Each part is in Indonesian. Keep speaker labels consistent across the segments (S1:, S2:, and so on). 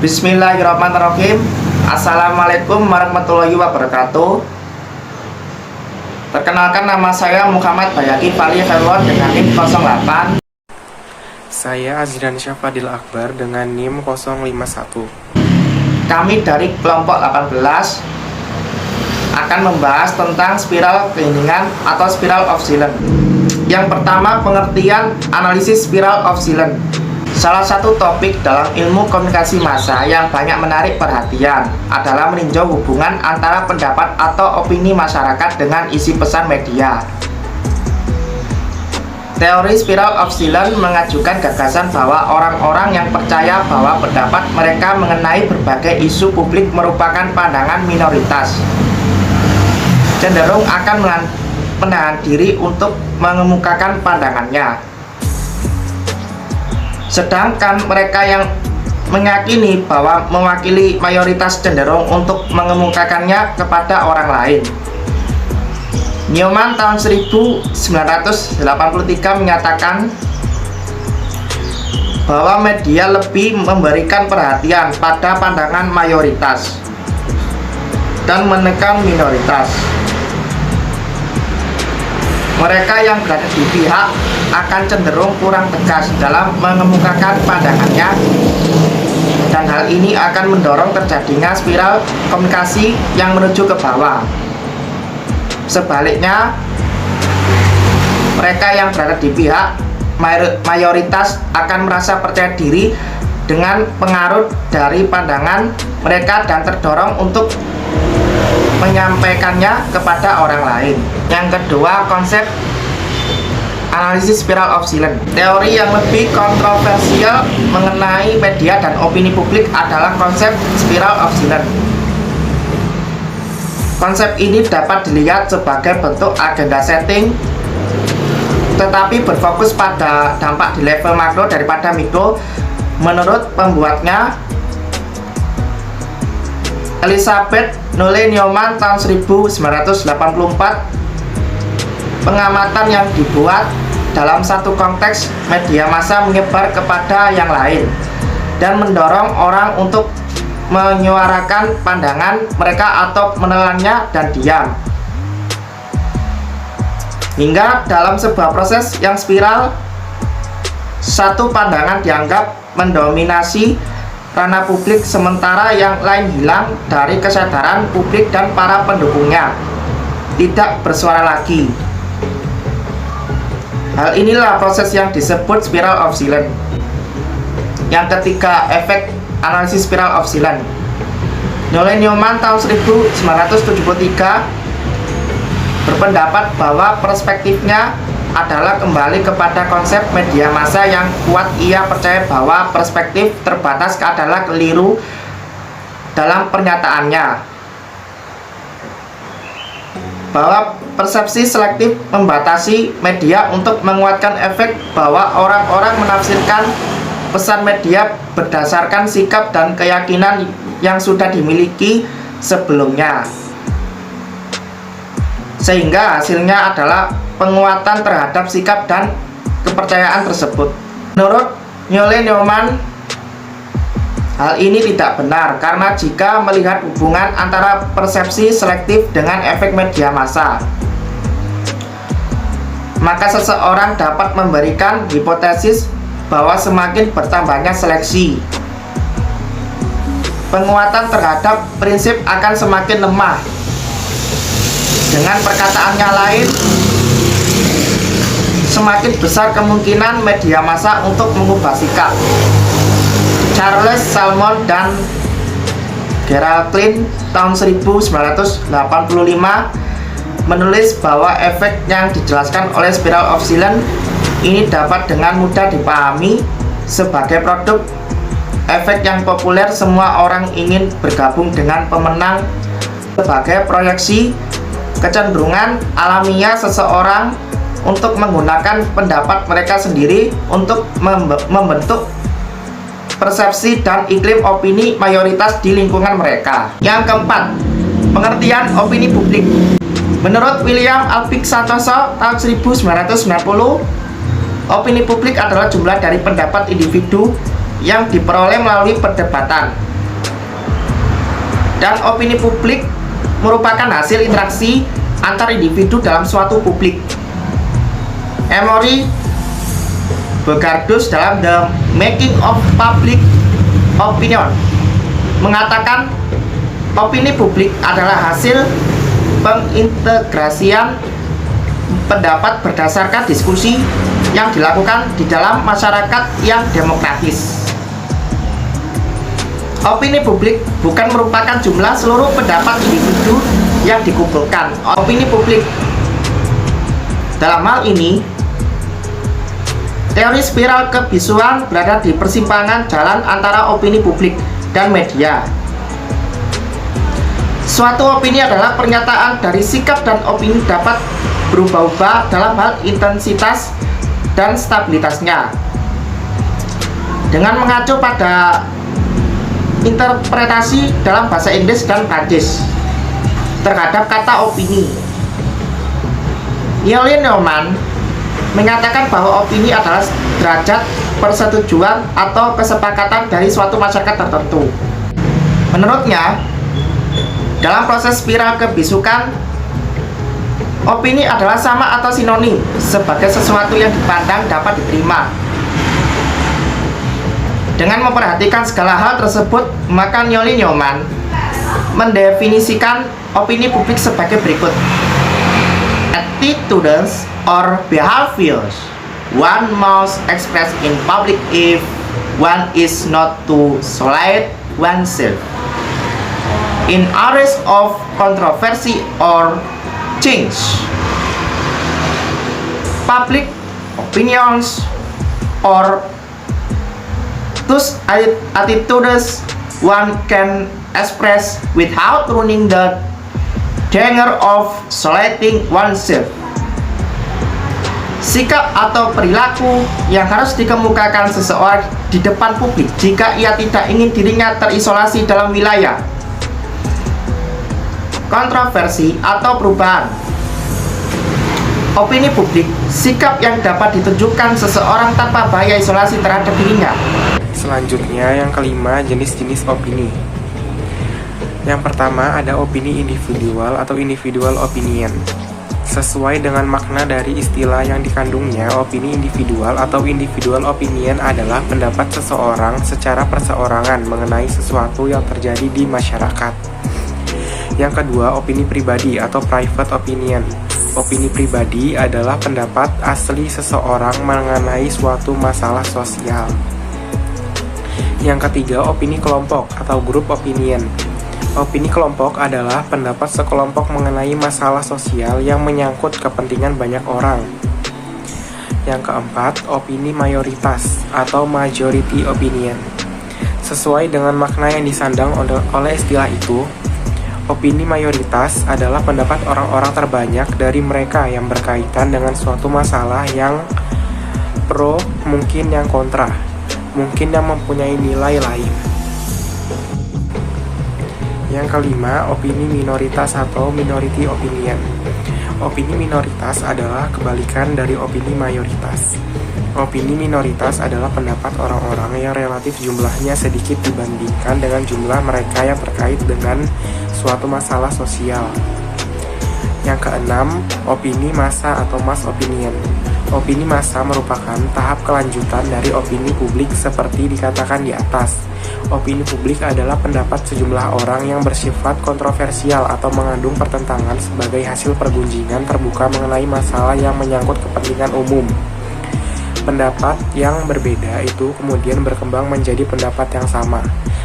S1: Bismillahirrahmanirrahim. Assalamualaikum warahmatullahi wabarakatuh. Perkenalkan, nama saya Muhammad Bayaki Fali Khairwan dengan NIM 08.
S2: Saya Azrian Syafadil Akbar dengan NIM 051.
S1: Kami dari kelompok 18 akan membahas tentang spiral keheningan atau spiral of silence. Yang pertama, pengertian analisis spiral of silence. Salah satu topik dalam ilmu komunikasi massa yang banyak menarik perhatian adalah meninjau hubungan antara pendapat atau opini masyarakat dengan isi pesan media. Teori spiral of silence mengajukan gagasan bahwa orang-orang yang percaya bahwa pendapat mereka mengenai berbagai isu publik merupakan pandangan minoritas, cenderung akan menahan diri untuk mengemukakan pandangannya. Sedangkan mereka yang meyakini bahwa mewakili mayoritas cenderung untuk mengemukakannya kepada orang lain. Newman tahun 1983 menyatakan bahwa media lebih memberikan perhatian pada pandangan mayoritas dan menekan minoritas. Mereka yang berada di pihak akan cenderung kurang tegas dalam mengemukakan pandangannya, dan hal ini akan mendorong terjadinya spiral komunikasi yang menuju ke bawah. Sebaliknya, mereka yang berada di pihak mayoritas akan merasa percaya diri dengan pengaruh dari pandangan mereka dan terdorong untuk menyampaikannya kepada orang lain. Yang kedua, konsep analisis spiral of silence. Teori yang lebih kontroversial mengenai media dan opini publik adalah konsep spiral of silence. Konsep ini dapat dilihat sebagai bentuk agenda setting, tetapi berfokus pada dampak di level makro daripada mikro. Menurut pembuatnya, Elizabeth Noelle Neumann tahun 1984, pengamatan yang dibuat dalam satu konteks media massa menyebar kepada yang lain dan mendorong orang untuk menyuarakan pandangan mereka atau menelannya dan diam, hingga dalam sebuah proses yang spiral, satu pandangan dianggap mendominasi ranah publik sementara yang lain hilang dari kesadaran publik dan para pendukungnya tidak bersuara lagi. Hal inilah proses yang disebut spiral of silence. Yang ketiga, efek analisis spiral of silence. Noelle Neumann tahun 1973 berpendapat bahwa perspektifnya adalah kembali kepada konsep media massa yang kuat. Ia percaya bahwa perspektif terbatas adalah keliru dalam pernyataannya, bahwa persepsi selektif membatasi media untuk menguatkan efek bahwa orang-orang menafsirkan pesan media berdasarkan sikap dan keyakinan yang sudah dimiliki sebelumnya, sehingga hasilnya adalah penguatan terhadap sikap dan kepercayaan tersebut. Menurut Noelle Neumann, hal ini tidak benar karena jika melihat hubungan antara persepsi selektif dengan efek media massa, maka seseorang dapat memberikan hipotesis bahwa semakin bertambahnya seleksi, penguatan terhadap prinsip akan semakin lemah. Dengan perkataannya lain, semakin besar kemungkinan media massa untuk mengubah sikap. Charles Salmon dan Gerald Klein tahun 1985 menulis bahwa efek yang dijelaskan oleh spiral of silence ini dapat dengan mudah dipahami sebagai produk efek yang populer. Semua orang ingin bergabung dengan pemenang sebagai proyeksi kecenderungan alamiah seseorang untuk menggunakan pendapat mereka sendiri untuk membentuk persepsi dan iklim opini mayoritas di lingkungan mereka. Yang keempat, pengertian opini publik. Menurut William Alvin Santoso tahun 1990, opini publik adalah jumlah dari pendapat individu yang diperoleh melalui perdebatan. Dan opini publik merupakan hasil interaksi antar individu dalam suatu publik. Emory Bogardus dalam The Making of Public Opinion mengatakan opini publik adalah hasil pengintegrasian pendapat berdasarkan diskusi yang dilakukan di dalam masyarakat yang demokratis. Opini publik bukan merupakan jumlah seluruh pendapat individu yang dikumpulkan. Opini publik dalam hal ini, teori spiral kebisuan berada di persimpangan jalan antara opini publik dan media. Suatu opini adalah pernyataan dari sikap, dan opini dapat berubah-ubah dalam hal intensitas dan stabilitasnya. Dengan mengacu pada interpretasi dalam bahasa Inggris dan Prancis terhadap kata opini, Yoli Neumann menyatakan bahwa opini adalah derajat persetujuan atau kesepakatan dari suatu masyarakat tertentu. Menurutnya, dalam proses spiral kebisukan, opini adalah sama atau sinonim sebagai sesuatu yang dipandang dapat diterima. Dengan memperhatikan segala hal tersebut, maka Yoli Neumann mendefinisikan opini publik sebagai berikut. Attitudes or behaviors one must express in public if one is not to isolate oneself in areas of controversy or change. Public opinions or those attitudes one can express without running the danger of isolating oneself. Sikap atau perilaku yang harus dikemukakan seseorang di depan publik jika ia tidak ingin dirinya terisolasi dalam wilayah kontroversi atau perubahan. Opini publik, sikap yang dapat ditunjukkan seseorang tanpa bahaya isolasi terhadap dirinya.
S2: Selanjutnya, yang kelima, jenis-jenis opini. Yang pertama ada opini individual atau individual opinion. Sesuai dengan makna dari istilah yang dikandungnya, opini individual atau individual opinion adalah pendapat seseorang secara perseorangan mengenai sesuatu yang terjadi di masyarakat. Yang kedua, opini pribadi atau private opinion. Opini pribadi adalah pendapat asli seseorang mengenai suatu masalah sosial. Yang ketiga, opini kelompok atau group opinion. Opini kelompok adalah pendapat sekelompok mengenai masalah sosial yang menyangkut kepentingan banyak orang. Yang keempat, opini mayoritas atau majority opinion. Sesuai dengan makna yang disandang oleh istilah itu, opini mayoritas adalah pendapat orang-orang terbanyak dari mereka yang berkaitan dengan suatu masalah, yang pro, mungkin yang kontra, mungkin yang mempunyai nilai lain. Yang kelima, opini minoritas atau minority opinion. Opini minoritas adalah kebalikan dari opini mayoritas. Opini minoritas adalah pendapat orang-orang yang relatif jumlahnya sedikit dibandingkan dengan jumlah mereka yang terkait dengan suatu masalah sosial. Yang keenam, opini massa atau mass opinion. Opini massa merupakan tahap kelanjutan dari opini publik seperti dikatakan di atas. Opini publik adalah pendapat sejumlah orang yang bersifat kontroversial atau mengandung pertentangan sebagai hasil pergunjingan terbuka mengenai masalah yang menyangkut kepentingan umum. Pendapat yang berbeda itu kemudian berkembang menjadi pendapat yang sama,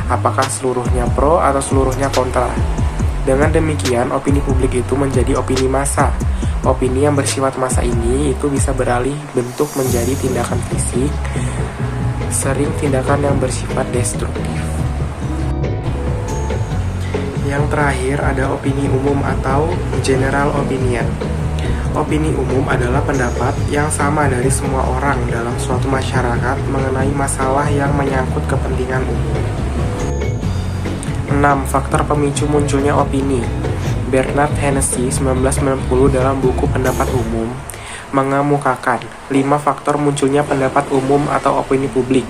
S2: apakah seluruhnya pro atau seluruhnya kontra. Dengan demikian, opini publik itu menjadi opini massa. Opini yang bersifat massa ini itu bisa beralih bentuk menjadi tindakan fisik, sering tindakan yang bersifat destruktif. Yang terakhir ada opini umum atau general opinion. Opini umum adalah pendapat yang sama dari semua orang dalam suatu masyarakat mengenai masalah yang menyangkut kepentingan umum. 6. Faktor pemicu munculnya opini. Bernard Hennessy 1990 dalam buku Pendapat Umum mengemukakan 5 faktor munculnya pendapat umum atau opini publik.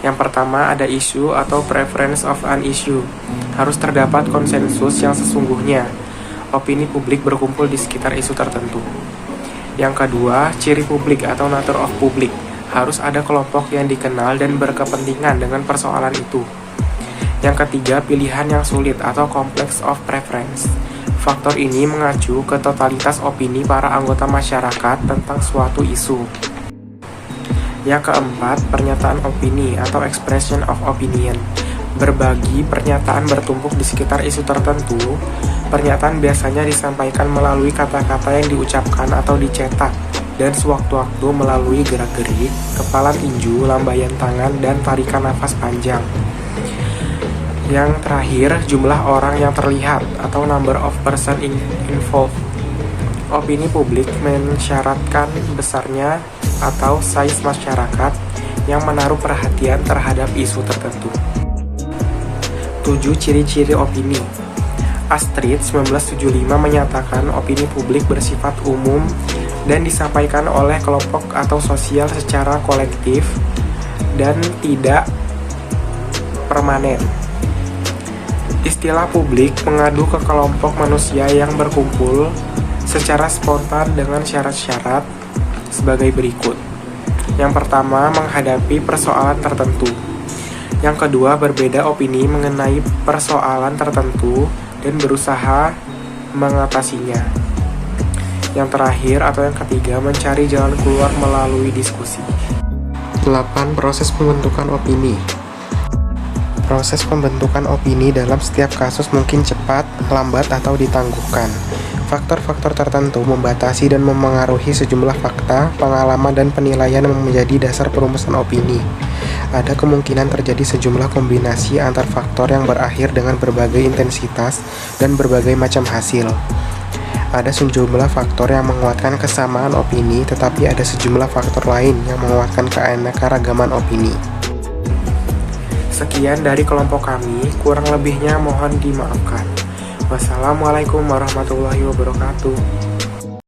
S2: Yang pertama ada isu atau preference of an issue. Harus terdapat konsensus yang sesungguhnya. Opini publik berkumpul di sekitar isu tertentu. Yang kedua, ciri publik atau nature of public. Harus ada kelompok yang dikenal dan berkepentingan dengan persoalan itu. Yang ketiga, pilihan yang sulit atau complex of preference. Faktor ini mengacu ke totalitas opini para anggota masyarakat tentang suatu isu. Yang keempat, pernyataan opini atau expression of opinion. Berbagi pernyataan bertumpuk di sekitar isu tertentu. Pernyataan biasanya disampaikan melalui kata-kata yang diucapkan atau dicetak, dan sewaktu-waktu melalui gerak-gerik, kepala tinju, lambaian tangan, dan tarikan nafas panjang. Yang terakhir, jumlah orang yang terlihat atau number of person involved. Opini publik mensyaratkan besarnya atau size masyarakat yang menaruh perhatian terhadap isu tertentu. 7 ciri-ciri opini. Astrid 1975 menyatakan opini publik bersifat umum dan disampaikan oleh kelompok atau sosial secara kolektif dan tidak permanen. Istilah publik mengadu ke kelompok manusia yang berkumpul secara spontan dengan syarat-syarat sebagai berikut. Yang pertama, menghadapi persoalan tertentu. Yang kedua, berbeda opini mengenai persoalan tertentu dan berusaha mengatasinya. Yang terakhir atau yang ketiga, mencari jalan keluar melalui diskusi. 8. Proses pembentukan opini. Proses pembentukan opini dalam setiap kasus mungkin cepat, lambat, atau ditangguhkan. Faktor-faktor tertentu membatasi dan memengaruhi sejumlah fakta, pengalaman, dan penilaian yang menjadi dasar perumusan opini. Ada kemungkinan terjadi sejumlah kombinasi antar faktor yang berakhir dengan berbagai intensitas dan berbagai macam hasil. Ada sejumlah faktor yang menguatkan kesamaan opini, tetapi ada sejumlah faktor lain yang menguatkan keanekaragaman opini. Sekian dari kelompok kami, kurang lebihnya mohon dimaafkan. Wassalamualaikum warahmatullahi wabarakatuh.